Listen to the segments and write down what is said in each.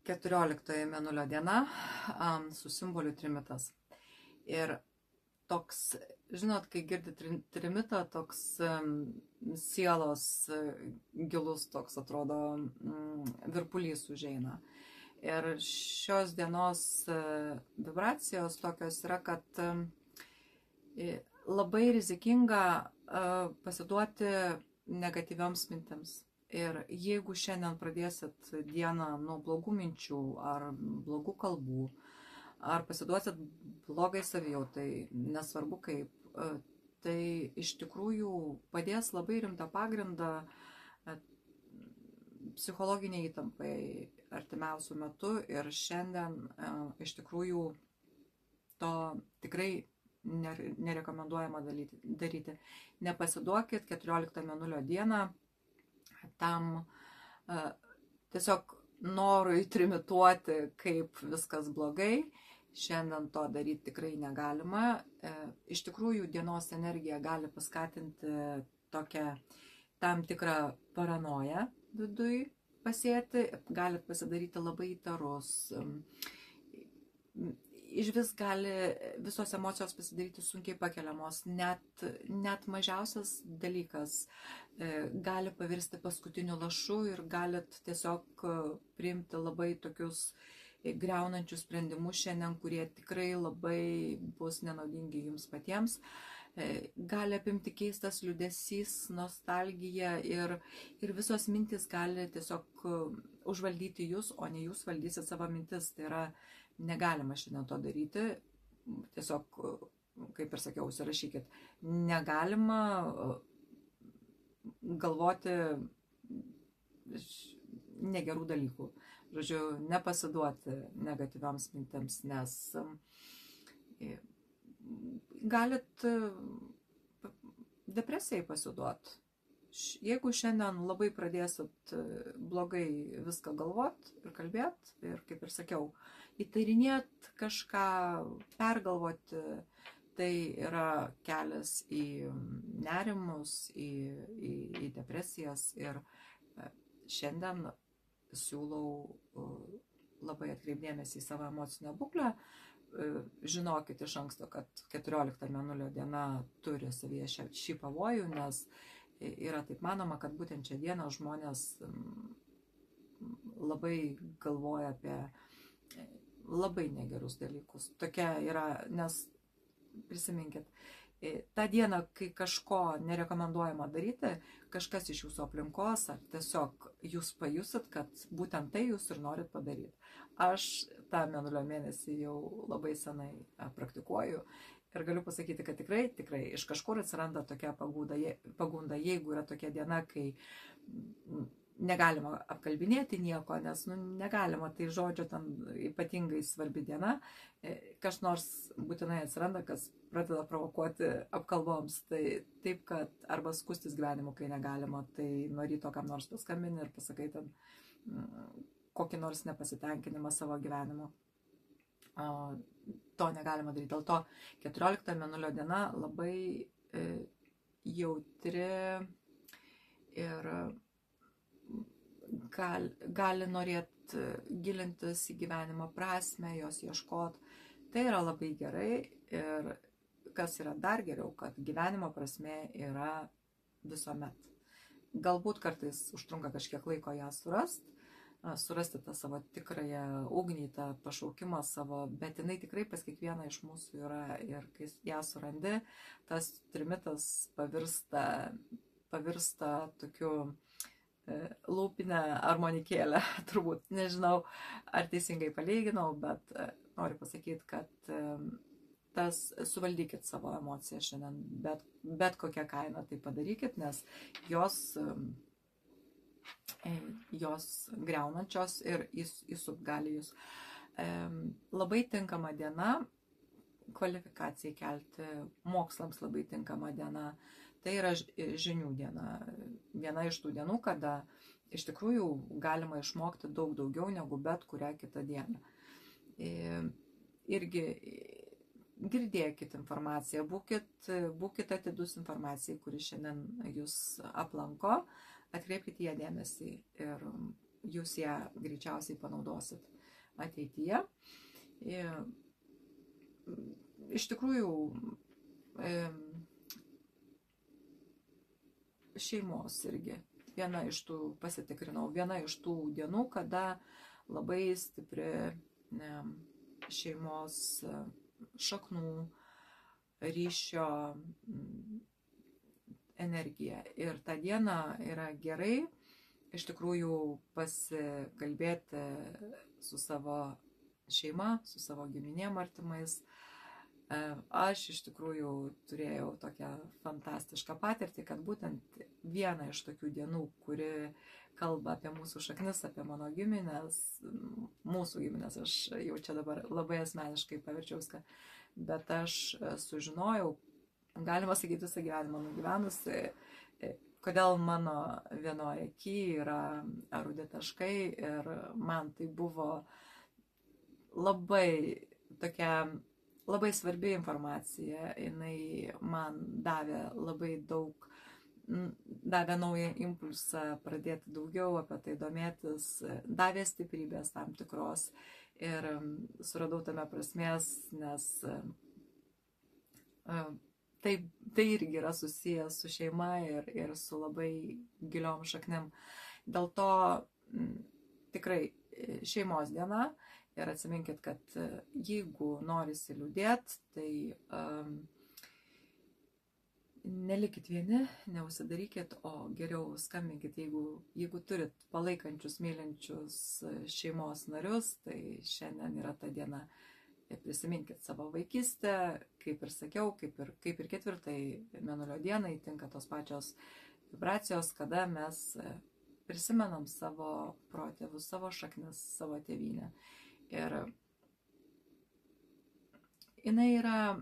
14 mėnulio diena su simboliu trimitas. Ir toks, žinot, kai girdi trimitą, toks sielos gilus toks atrodo virpulys užeina. Ir šios dienos vibracijos tokios yra, kad labai rizikinga pasiduoti negatyvioms mintims. Ir jeigu šiandien pradėsit dieną nuo blogų minčių ar blogų kalbų, ar pasiduosit blogai savijautai, nesvarbu kaip, tai iš tikrųjų padės labai rimtą pagrindą psichologiniai įtampai artimiausių metų. Ir šiandien iš tikrųjų to tikrai nerekomenduojama daryti. Nepasiduokit 14 mėnulio dieną tam tiesiog norui trimituoti, kaip viskas blogai. Šiandien to daryti tikrai negalima. Iš tikrųjų, dienos energija gali paskatinti tokią tam tikrą paranoją viduj pasėti, gali pasidaryti labai įtarus. Iš vis gali visos emocijos pasidaryti sunkiai pakeliamos, net mažiausias dalykas gali pavirsti paskutiniu lašu ir galit tiesiog priimti labai tokius griaunančius sprendimus šiandien, kurie tikrai labai bus nenaudingi jums patiems. Gali apimti keistas liūdesys, nostalgija ir visos mintis gali tiesiog užvaldyti jūs, o ne jūs valdysit savo mintis. Tai yra negalima šiandien to daryti. Tiesiog, kaip ir sakiau, užsirašykit. Negalima galvoti negerų dalykų. Žodžiu, nepasiduoti negatyviams mintims, nes galit depresijai pasiduoti. Jeigu šiandien labai pradėsit blogai viską galvot ir kalbėt, ir kaip ir sakiau, įtarinėt kažką, pergalvoti, tai yra kelias į nerimus, į depresijas. Ir šiandien siūlau labai atkreipdėmėsi į savo emocinę būklę. Žinokit iš anksto, kad 14 mėnulio diena turi savyje šį pavojų, nes yra taip manoma, kad būtent šią dieną žmonės labai galvoja apie labai negerus dalykus. Tokia yra, nes prisiminkit, tą dieną, kai kažko nerekomenduojama daryti, kažkas iš jūsų aplinkos, ar tiesiog jūs pajusit, kad būtent tai jūs ir norit padaryti. Aš tą mėnulio mėnesį jau labai senai praktikuoju ir galiu pasakyti, kad tikrai iš kažkur atsiranda tokia pagunda, jeigu yra tokia diena, kai negalima apkalbinėti nieko, nes negalima, tai žodžio ten ypatingai svarbi diena, kas nors būtinai atsiranda, kas pradeda provokuoti apkalboms. Tai taip, kad arba skustis gyvenimu, kai negalima, tai nuo ryto kam nors paskambini ir pasakai ten kokį nors nepasitenkinimą savo gyvenimu. To negalima daryti. Dėl to 14 mėnulio diena labai jautri ir gali norėti gilintis į gyvenimo prasmę, jos ieškoti. Tai yra labai gerai. Ir kas yra dar geriau, kad gyvenimo prasmė yra visuomet. Galbūt kartais užtrunka kažkiek laiko ją surasti tą savo tikrąją ugnį, tą pašaukimą savo, bet jinai tikrai pas kiekvieną iš mūsų yra. Ir kai ją surandi, tas trimitas pavirsta tokiu lūpinę armonikėlę, turbūt, nežinau, ar teisingai palyginau, bet noriu pasakyti, kad tas suvaldykit savo emociją šiandien, bet kokią kainą tai padarykit, nes jos griaunančios ir įsup gali jūs. Labai tinkama diena kvalifikacijai kelti, mokslams labai tinkama diena. Tai yra žinių diena. Viena iš tų dienų, kada iš tikrųjų galima išmokti daug daugiau negu bet kurią kitą dieną. Irgi girdėkit informaciją, būkit atidus informacijai, kuri šiandien jūs aplanko, atkreipkite ją dėmesį ir jūs ją greičiausiai panaudosit ateityje. Iš tikrųjų, šeimos irgi viena iš tų, pasitikrinau, viena iš tų dienų, kada labai stipri šeimos šaknų ryšio energija. Ir tą dieną yra gerai iš tikrųjų pasikalbėti su savo šeima, su savo giminėm artimais. Aš iš tikrųjų turėjau tokią fantastišką patirtį, kad būtent viena iš tokių dienų, kuri kalba apie mūsų šaknis, apie mano giminės, mūsų giminės, aš jau čia dabar labai asmeniškai paverčiau viską, bet aš sužinojau, galima sakyti, visą gyvenimą nugyvenusi, kodėl mano vienoje akyje yra rudi taškai, ir man tai buvo labai svarbi informacija. Jinai man davė labai daug, davė naują impulsą pradėti daugiau apie tai domėtis, davė stiprybės tam tikros, ir suradau tame prasmės, nes tai irgi yra susijęs su šeima ir su labai giliom šaknim. Dėl to tikrai šeimos diena. Ir atsiminkit, kad jeigu norisi liūdėt, tai nelikit vieni, neužsidarykit, o geriau skambinkit, jeigu turit palaikančius, mylinčius šeimos narius, tai šiandien yra ta diena. Ir prisiminkit savo vaikystę, kaip ir sakiau, kaip ir 4 mėnulio dienai tinka tos pačios vibracijos, kada mes prisimenam savo protėvius, savo šaknis, savo tėvynę. Ir jinai yra,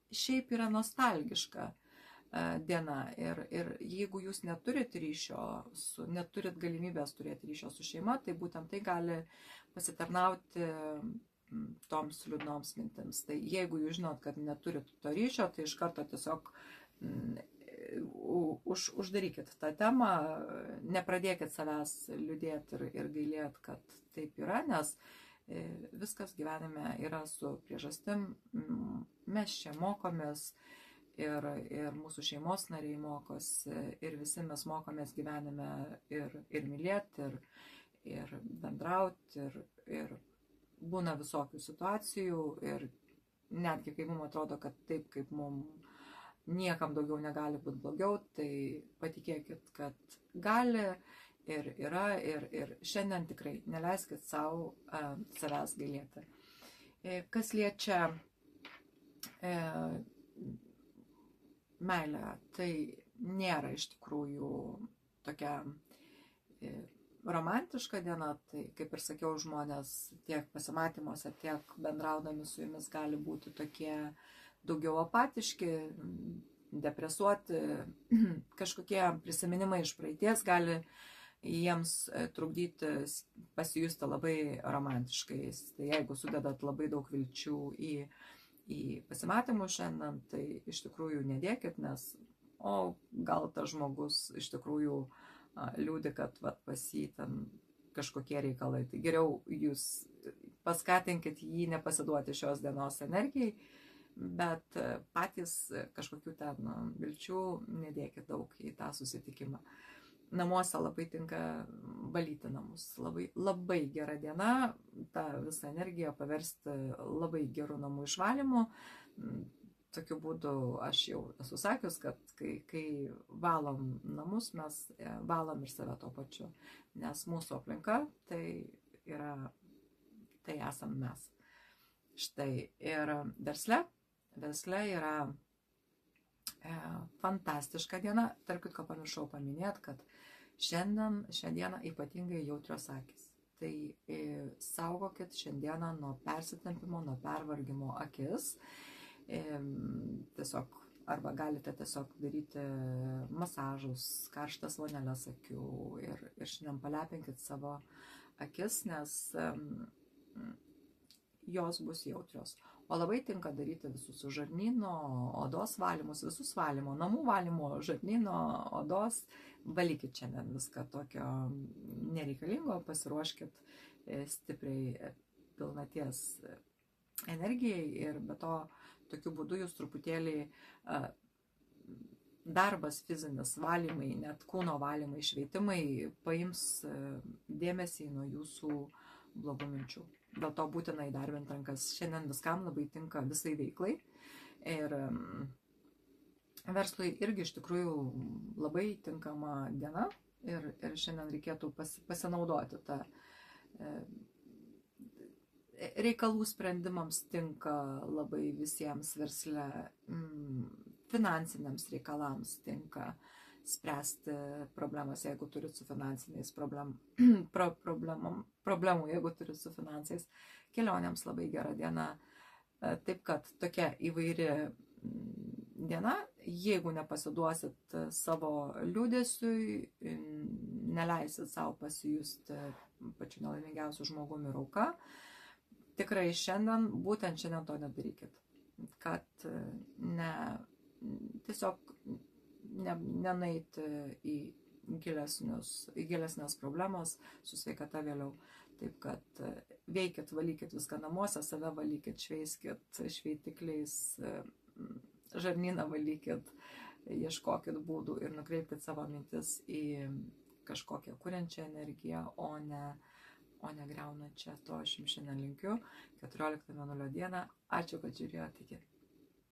šiaip yra nostalgiška diena, ir jeigu jūs neturit ryšio, neturit galimybės turėti ryšio su šeima, tai būtent tai gali pasitarnauti toms liūdnoms mintims. Tai jeigu jūs žinot, kad neturit to ryšio, tai iš karto tiesiog uždarykit tą temą, nepradėkit savęs liūdėti ir gailėt, kad taip yra, nes viskas gyvenime yra su priežastim. Mes čia mokomės, ir mūsų šeimos nariai mokosi, ir visi mes mokomės gyvenime ir mylėti, ir bendrauti, ir būna visokių situacijų, ir netgi kai mums atrodo, kad taip, kaip mums niekam daugiau negali būti blogiau, tai patikėkit, kad gali ir yra, ir šiandien tikrai neleiskit savo savęs gailėti. Kas liečia meilę, tai nėra iš tikrųjų tokia romantiška diena, tai kaip ir sakiau, žmonės tiek pasimatymuose, tiek bendraudami su jumis gali būti tokie daugiau apatiški, depresuoti, kažkokie prisiminimai iš praeities gali jiems trukdyti pasijusti labai romantiškais. Tai jeigu sudedat labai daug vilčių į pasimatymus šiandien, tai iš tikrųjų nedėkit, nes gal tas žmogus iš tikrųjų liūdi, kad pas jį ten kažkokie reikalai. Tai geriau jūs paskatinkit jį nepasiduoti šios dienos energijai, bet patys kažkokių ten vilčių nedėkit daug į tą susitikimą. Namuose labai tinka valyti namus. Labai gera diena, tą visą energiją paversti labai gerų namų išvalymu. Tokiu būdu aš jau esu sakius, kad kai valom namus, mes valom ir save tuo pačiu. Nes mūsų aplinka tai esam mes. Štai, ir versle yra fantastiška diena. Tarp kitko pamiršau paminėti, kad šią dieną ypatingai jautrios akys. Tai saugokit šiandieną nuo persitempimo, nuo pervargimo akis. Tiesiog, arba galite tiesiog daryti masažus, karštas vonelės akių, ir šiandien palepinkit savo akis, nes jos bus jautrios. O labai tinka daryti visus žarnyno, odos valymus, visus valymo, namų valymo, žarnyno, odos. Valykit šiandien viską tokio nereikalingo, pasiruoškit stipriai pilnaties energijai ir be to tokiu būdu jūs truputėlį darbas fizinis, valymai, net kūno valymai, šveitimai paims dėmesį nuo jūsų blogų minčių. Dėl to būtina įdarbinti rankas. Šiandien viskam labai tinka visai veiklai. Ir verslui irgi iš tikrųjų labai tinkama diena. Ir šiandien reikėtų pasinaudoti tą reikalų sprendimams tinka labai visiems versle, finansiniams reikalams tinka spręsti problemas, jeigu turit su finansiniais problemų, jeigu turit su finansais. Kelionėms labai gera diena. Taip kad tokia įvairi diena, jeigu nepasiduosit savo liūdesiui, neleisit savo pasijusti pačiu nelaimingiausiu žmogumi ir auka, tikrai šiandien, būtent šiandien to nedarykit. Kad tiesiog nenueiti į gilesnės problemas su sveikata vėliau. Taip kad veikit, valykit viską namuose, save valykit, šveiskit šveitikliais, žarnyną valykit, ieškokit būdų ir nukreipkit savo mintis į kažkokią kuriančią energiją, o ne griaunančią. To aš jums šiandien linkiu 14.00 dieną. Ačiū, kad žiūrėjote. Iki.